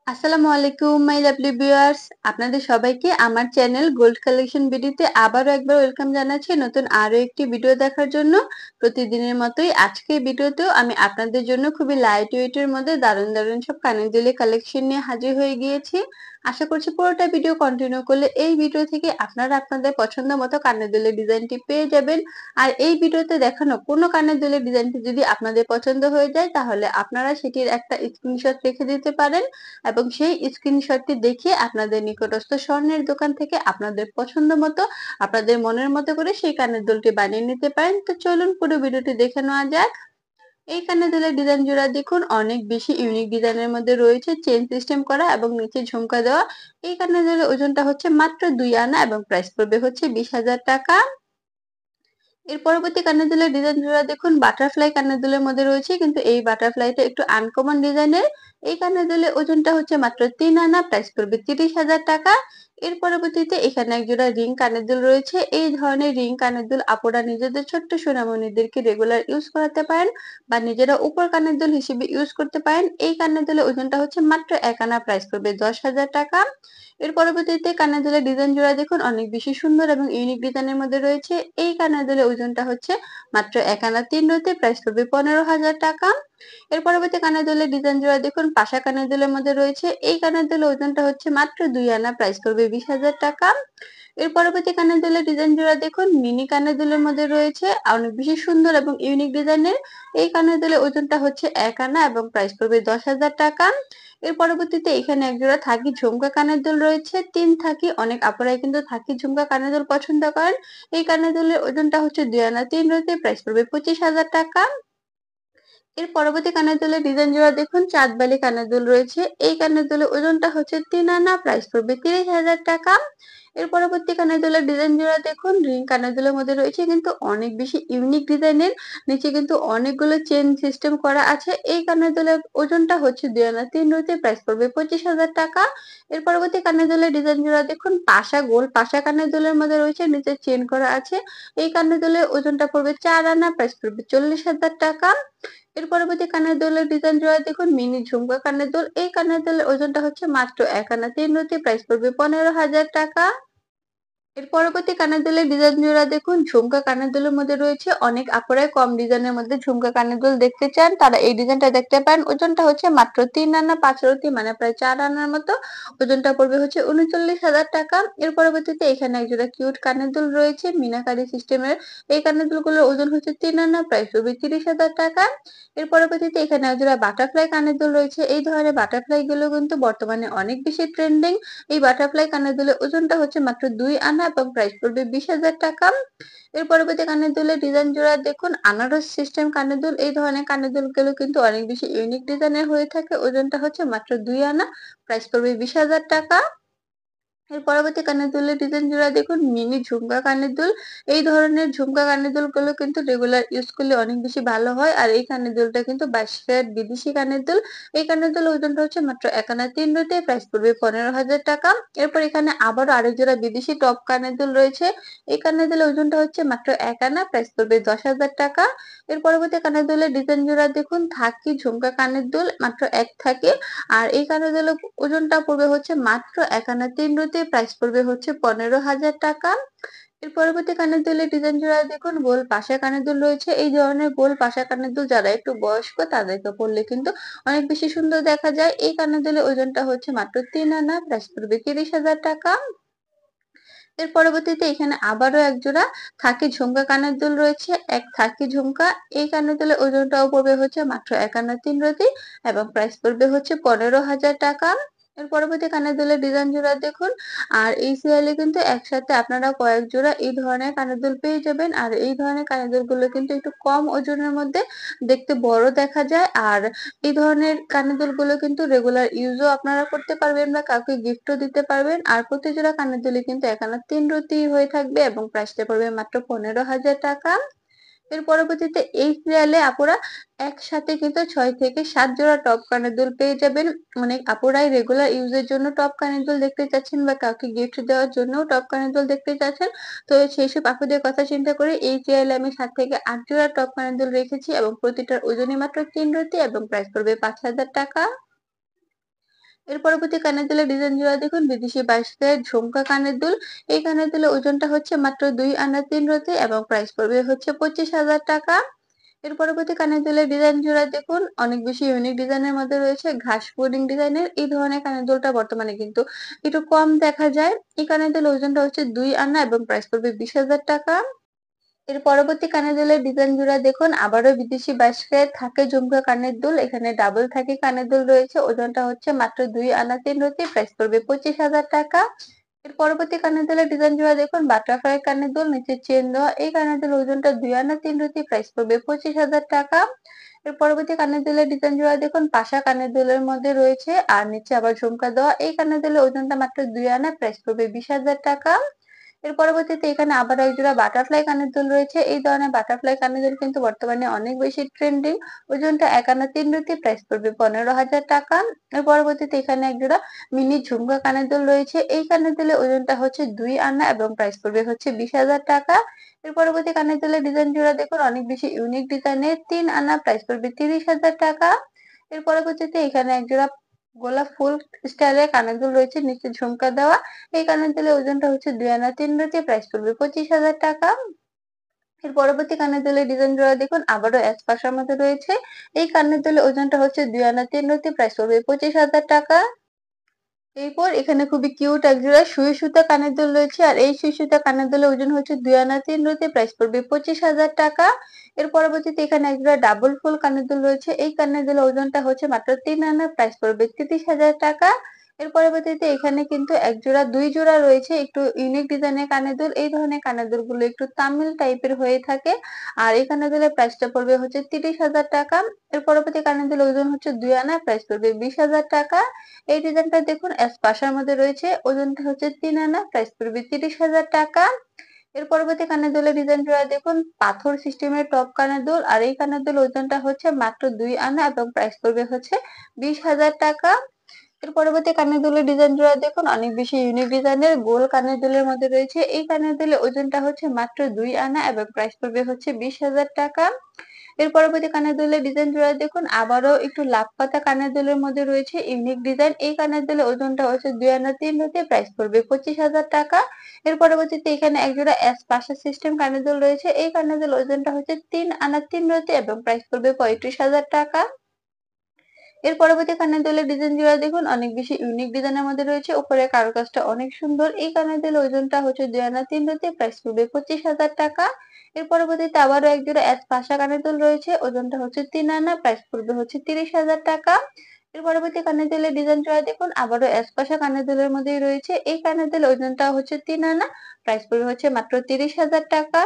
আসসালামু আলাইকুম my lovely viewers, আপনাদের সবাইকে আমার চ্যানেল গোল্ড কালেকশন ভিডিওতে আবারও একবার ওয়েলকাম জানাচ্ছি নতুন আরো একটি ভিডিও দেখার জন্য। প্রতিদিনের মতোই আজকের ভিডিওতেও আমি আপনাদের জন্য খুবই লাইট ওয়েটের মধ্যে দারুণ দারুণ সব কানের দুলের কালেকশন নিয়ে হাজির হয়ে গিয়েছি। আশা করছি পুরোটা ভিডিও কন্টিনিউ করলে এই ভিডিও থেকে আপনারা আপনাদের পছন্দ মতো কানের দুলের ডিজাইনটি পেয়ে যাবেন। আর এই ভিডিওতে দেখানো কোনো কানের দুলের ডিজাইনটি যদি আপনাদের পছন্দ হয়ে যায় তাহলে আপনারা সেটির একটা স্ক্রিনশট রেখে দিতে পারেন এবং সেই স্ক্রিনশটটি দেখিয়ে আপনাদের নিকটস্থ স্বর্ণের দোকান থেকে আপনাদের পছন্দ মতো আপনাদের মনের মতো করে সেই কানের দুলটি বানিয়ে নিতে পারেন। তো চলুন পুরো ভিডিওটি দেখে নেওয়া যাক। এই কানের দুলের ডিজাইন জোড়া দেখুন অনেক বেশি ইউনিক ডিজাইনের মধ্যে রয়েছে, চেন সিস্টেম করা এবং নিচে ঝুমকা দেওয়া। এই কানের দুলের ওজনটা হচ্ছে মাত্র 2 আনা এবং প্রাইস পড়বে হচ্ছে 20,000 টাকা। এর পরবর্তী কানের দুলের ডিজাইন জোড়া দেখুন বাটারফ্লাই কানের দুলের মধ্যে রয়েছে, কিন্তু এই বাটারফ্লাইটা একটু আনকমন ডিজাইনের। এই কানের দুলের ওজনটা হচ্ছে মাত্র 3 আনা, প্রাইস পড়বে 30,000 টাকা। এর পরবর্তীতে এখানে এক জোড়া রিং কানের দুল রয়েছে। এই ধরনের রিং কানের দুল আপুরা নিজেদের ছোট্ট সোনামণিদেরকে রেগুলার ইউজ করাতে পারেন বা নিজেরা উপর কানের দুল হিসেবে ইউজ করতে পারেন। এই কানের দুলের ওজনটা হচ্ছে মাত্র 1 আনা, প্রাইস পড়বে 10,000 টাকা। এর পরবর্তীতে কানের দুলের ডিজাইন জোড়া দেখুন অনেক বেশি সুন্দর এবং ইউনিক ডিজাইনের মধ্যে রয়েছে। এই কানের দুলের ওজনটা হচ্ছে মাত্র 1 আনা 3 রতি, প্রাইস পড়বে 15,000 টাকা। এর পরবর্তী কানের দুলের ডিজাইন জোড়া দেখুন পাশা কানের দুলের মধ্যে রয়েছে। এই কানের দুলের ওজনটা হচ্ছে মাত্র 2 আনা, প্রাইস পড়বে 20,000 টাকা। এর পরবর্তী কানের দুলের ডিজাইন জোড়া দেখুন মিনি কানের দুলের মধ্যে রয়েছে, অনেক বেশি সুন্দর এবং ইউনিক ডিজাইনের। এই কানের দুলের ওজনটা হচ্ছে 1 আনা এবং প্রাইস পড়বে 10,000 টাকা। এর পরবর্তীতে এখানে এক জোড়া থাকি ঝুমকা কানের দুল রয়েছে, 3 থাকি। অনেক আপুরাই কিন্তু থাকি ঝুমকা কানের দুল পছন্দ করেন। এই কানের দুলের ওজনটা হচ্ছে 2 আনা 3 রতি, প্রাইস পড়বে 25,000 টাকা। এর পরবর্তী কানের দুলের ডিজাইন জোড়া দেখুন চাঁদবালি কানের দুল রয়েছে। এই কানের দুলের ওজনটা হচ্ছে 3 আনা, প্রাইস পড়বে 30,000 টাকা। এর পরবর্তী কানের দুলের ডিজাইন জোড়া দেখুন রিং কানের দুলের মধ্যে রয়েছে, কিন্তু অনেক বেশি ইউনিক ডিজাইনের। নিচে কিন্তু অনেকগুলো চেন সিস্টেম করা আছে। এই কানের দুলের ওজনটা হচ্ছে 2 আনা 3 রতি, প্রাইস পড়বে 25,000 টাকা। এর পরবর্তী কানের দুলের ডিজাইন জোড়া দেখুন পাশা গোল পাশা কানের দুলের মধ্যে রয়েছে, নিচে চেন করা আছে। এই কানের দুলের ওজনটা পড়বে 4 আনা, প্রাইস পড়বে 40,000 টাকা। এর পরবর্তী কানের দুলের ডিজাইন জোড়া দেখুন মিনি ঝুমকা কানের দুল। এই কানের দুলের ওজনটা হচ্ছে মাত্র 1 আনা 3 রতি, প্রাইস পড়বে 15,000 টাকা। এর পরবর্তী কানের দুলের ডিজাইন জোড়া দেখুন ঝুমকা কানের দুলের মধ্যে রয়েছে। অনেক আপুরাই কম ডিজাইনের মধ্যে ঝুমকা কানের দুল দেখতে চান, তারা এই ডিজাইনটা দেখতে পারেন। ওজনটা হচ্ছে মাত্র 3 আনা 5 রতি, মানে প্রায় 4 আনার মতো। ওজনটা পড়বে হচ্ছে 39,000 টাকা। এর পরবর্তীতে এখানে এক জোড়া কিউট কানের দুল রয়েছে মিনাকারি সিস্টেমের। এই কানের দুলগুলোর ওজন হচ্ছে 3 আনা, প্রাইস পড়বে 30,000 টাকা। এর পরবর্তীতে এখানে এক জোড়া বাটারফ্লাই কানের দুল রয়েছে। এই ধরনের বাটারফ্লাই গুলো কিন্তু বর্তমানে অনেক বেশি ট্রেন্ডিং। এই বাটারফ্লাই কানের দুলের ওজনটা হচ্ছে মাত্র 2 আনা এবং প্রাইস পড়বে 20,000 টাকা। এর পরবর্তী কানের দুলের ডিজাইন জোড়া দেখুন আনারস সিস্টেম কানের দুল। এই ধরনের কানের দুলগুলো কিন্তু অনেক বেশি ইউনিক ডিজাইনের হয়ে থাকে। ওজনটা হচ্ছে মাত্র 2 আনা, প্রাইস পড়বে 20,000 টাকা। এর পরবর্তী কানের দুলের ডিজাইন জোড়া দেখুন মিনি ঝুমকা কানের দুল। এই ধরনের ঝুমকা কানের দুলগুলো কিন্তু রেগুলার ইউজ করলে অনেক বেশি ভালো হয়। আর এই কানের দুলটা কিন্তু 22 ক্যারেট বিদেশি কানের দুল। এই কানের দুলের ওজনটা হচ্ছে মাত্র 1 আনা 3 রতি, প্রাইস পড়বে 15,000 টাকা। এরপর এখানে আবারও আরেক জোড়া বিদেশি টপ কানের দুল রয়েছে। এই কানের দুলের ওজনটা হচ্ছে মাত্র 1 আনা, প্রাইস পড়বে 10,000 টাকা। এর পরবর্তী কানের দুলের ডিজাইন জোড়া দেখুন থাকি ঝুমকা কানের দুল, মাত্র এক থাকে। আর এই কানের দুলের ওজনটা পড়বে হচ্ছে মাত্র 1 আনা 3 রতি, প্রাইস পড়বে হচ্ছে 15,000 টাকা। এর পরবর্তী কানের দুলের ডিজাইন জোড়া দেখুন গোল পাশা কানের দুল রয়েছে। এই ধরনের গোল পাশা কানের দুল যারা একটু বয়স্ক তাদেরকে পরলে কিন্তু অনেক বেশি সুন্দর দেখা যায়। এই কানের দুলের ওজনটা হচ্ছে মাত্র 3 আনা, প্রাইস পড়বে 30,000 টাকা। এর পরবর্তীতে এখানে আবারও এক জোড়া থাকি ঝুমকা কানের দুল রয়েছে। এক থাকি ঝুমকা। এই কানের দুলের ওজনটাও পড়বে হচ্ছে মাত্র 1 আনা 3 রতি এবং প্রাইস পড়বে হচ্ছে 15,000 টাকা। এর পরবর্তী কানের দুলের ডিজাইন জোড়া দেখুন। আর এই সিরিয়ালে কিন্তু একসাথে আপনারা কয়েক জোড়া এই ধরনের কানের দুল পেয়ে যাবেন। আর এই ধরনের কানের দুলগুলো কিন্তু একটু কম ওজনের মধ্যে দেখতে বড় দেখা যায়। আর এই ধরনের কানের দুলগুলো কিন্তু রেগুলার ইউজও আপনারা করতে পারবেন বা কাউকে গিফটও দিতে পারবেন। আর প্রতি জোড়া কানের দুলে কিন্তু 1 আনা 3 রতি হয়ে থাকবে এবং প্রাইসটা পড়বে মাত্র 15,000 টাকা। এর পরবর্তীতে এই সিরিয়ালে আপুরা একসাথে কিন্তু 6 থেকে 7 জোড়া টপ কানের দুল পেয়ে যাবেন। অনেক আপুরাই রেগুলার ইউজের জন্য টপ কানের দুল দেখতে চাচ্ছেন বা কাউকে গিফট দেওয়ার জন্য টপ কানের দুল দেখতে চাচ্ছেন। তো সেই সব আপুদের কথা চিন্তা করে এই সিরিয়ালে আমি 7 থেকে 8 জোড়া টপ কানের দুল রেখেছি এবং প্রতিটার ওজনই মাত্র 3 রতি এবং প্রাইস পড়বে 5,000 টাকা। এর পরবর্তী কানের দুলের ডিজাইন জোড়া দেখুন বিদেশি 22 ক্যারেট ঝুমকা কানের দুল। এই কানের দুলের ওজনটা হচ্ছে মাত্র 2 আনা 3 রতি এবং প্রাইস পড়বে হচ্ছে 25,000 টাকা। এর পরবর্তী কানের দুলের ডিজাইন জোড়া দেখুন অনেক বেশি ইউনিক ডিজাইনের মধ্যে রয়েছে ঘাস পুডিং ডিজাইনের। এই ধরনের কানের দুলটা বর্তমানে কিন্তু একটু কম দেখা যায়। এই কানের দুলের ওজনটা হচ্ছে 2 আনা এবং প্রাইস পড়বে 20,000 টাকা। এর পরবর্তী কানের দুলের ডিজাইন জোড়া দেখুন আবারও বিদেশি 22 ক্যারেট থাকে ঝুমকা কানের দুল। এখানে ডাবল থাকে কানের দুল রয়েছে। ওজনটা হচ্ছে মাত্র 2 আনা 3 রতি। প্রাইস পড়বে 25,000 টাকা। এর পরবর্তী কানের দুলের ডিজাইন জোড়া দেখুন বাটারফ্লাই কানের দুল নিচে চেন দেওয়া। এই কানের দুলের ওজনটা 2 আনা 3 রতি। প্রাইস পড়বে 25,000 টাকা। এর পরবর্তী কানের দুলের ডিজাইন জোড়া দেখুন পাশা কানের দুলের মধ্যে রয়েছে আর নিচে আবার ঝুমকা দেওয়া। এই কানের দুলের ওজনটা মাত্র 2 আনা। প্রাইস পড়বে 20,000 টাকা। এর পরবর্তীতে এখানে আবার এক জোড়া বাটারফ্লাই কানের দুল রয়েছে। এই ধরনের বাটারফ্লাই কানের দুল কিন্তু বর্তমানে অনেক বেশি ট্রেন্ডিং। ওজনটা 1 আনা 3 রুটি। প্রাইস পড়বে 15,000 টাকা। এর পরবর্তীতে এখানে এক জোড়া মিনি ঝুমকা কানের দুল রয়েছে। এই কানের দুলের ওজনটা হচ্ছে 2 আনা এবং প্রাইস পড়বে হচ্ছে 20,000 টাকা। এর পরবর্তী কানের দুলের ডিজাইন জোড়া দেখুন অনেক বেশি ইউনিক ডিজাইনের 3 আনা প্রাইস পড়বে 30,000 টাকা। এর পরবর্তীতে এখানে এক জোড়া গোলাপ ফুল স্টাইলের কানের দুল রয়েছে নিচে ঝুমকা দেওয়া। এই কানের দুলের ওজনটা হচ্ছে 2 আনা 3 রুটি। প্রাইস পড়বে 25,000 টাকা। এর পরবর্তী কানের দুলের ডিজাইন জোড়া দেখুন আবারও অ্যাশ পাশার মধ্যে রয়েছে। এই কানের দুলের ওজনটা হচ্ছে 2 আনা 3 রুটি। প্রাইস পড়বে 25,000 টাকা। এরপর এখানে খুবই কিউট এক জোড়া সুই সুতা কানের দুল রয়েছে আর এই সুই সুতা কানের দুলের ওজন হচ্ছে 2 আনা 3 রুটি। প্রাইস পড়বে 25,000 টাকা। এর পরবর্তীতে এখানে এক জোড়া ডাবল ফুল কানের দুল রয়েছে। এই কানের দুলের ওজনটা হচ্ছে মাত্র 3 আনা। প্রাইস পড়বে 30,000 টাকা। এর পরবর্তীতে এখানে কিন্তু এক জোড়া 2 জোড়া রয়েছে একটু ইউনিক ডিজাইনের কানের দুল। এই ধরনের কানের দুলগুলো একটু তামিল টাইপের হয়ে থাকে। আর এই কানের দুলের প্রাইসটা পড়বে হচ্ছে 30,000 টাকা। এর পরবর্তী কানের দুলের ওজন হচ্ছে 2 আনা। প্রাইস পড়বে 20,000 টাকা। এই ডিজাইনটা দেখুন এস পাশার মধ্যে রয়েছে। ওজনটা হচ্ছে 3 আনা। প্রাইস পড়বে 30,000 টাকা। এর পরবর্তী কানের দুলের ডিজাইন জোড়া দেখুন পাথর সিস্টেমের টপ কানের দুল আর এই কানের দুল ওজনটা হচ্ছে মাত্র 2 আনা এবং প্রাইস পড়বে হচ্ছে 20,000 টাকা। এর পরবর্তী কানের দুলের ডিজাইন জোড়া দেখুন অনেক বেশি ইউনিক ডিজাইনের গোল কানের দুলের মধ্যে রয়েছে। এই কানের দুলের ওজনটা হচ্ছে মাত্র 2 আনা এবং প্রাইস পড়বে হচ্ছে 20,000 টাকা। এর পরবর্তী কানের দুলের ডিজাইন জোড়া দেখুন আবারও একটু লাভ পাতা কানের দুলের মধ্যে রয়েছে ইউনিক ডিজাইন। এই কানের দুলের ওজনটা হচ্ছে 2 আনা 3 রুটি। প্রাইস পড়বে 25,000 টাকা। এর পরবর্তীতে এখানে এক জোড়া এস পাশা সিস্টেম কানের দুল রয়েছে। এই কানের দুলের ওজনটা হচ্ছে 3 আনা 3 রুটি এবং প্রাইস পড়বে 35,000 টাকা। এর পরবর্তী কানের দুলের ডিজাইন জোড়া দেখুন অনেক বেশি ইউনিক ডিজাইনের মধ্যে রয়েছে। উপরে কারুকাজটা অনেক সুন্দর। এই কানের দুলের ওজনটা হচ্ছে 2 আনা 3 রুটি। প্রাইস পড়বে 25,000 টাকা। এর পরবর্তীতে আবারও এক জোড়া এস পাশা কানের দুল রয়েছে। ওজনটা হচ্ছে 3 আনা। প্রাইস পড়বে হচ্ছে 30,000 টাকা। এর পরবর্তী কানের দুলের ডিজাইন জোড়া দেখুন আবারও এস পাশা কানের দুলের মধ্যেই রয়েছে। এই কানের দুলের ওজনটা হচ্ছে 3 আনা। প্রাইস পড়বে হচ্ছে মাত্র 30,000 টাকা।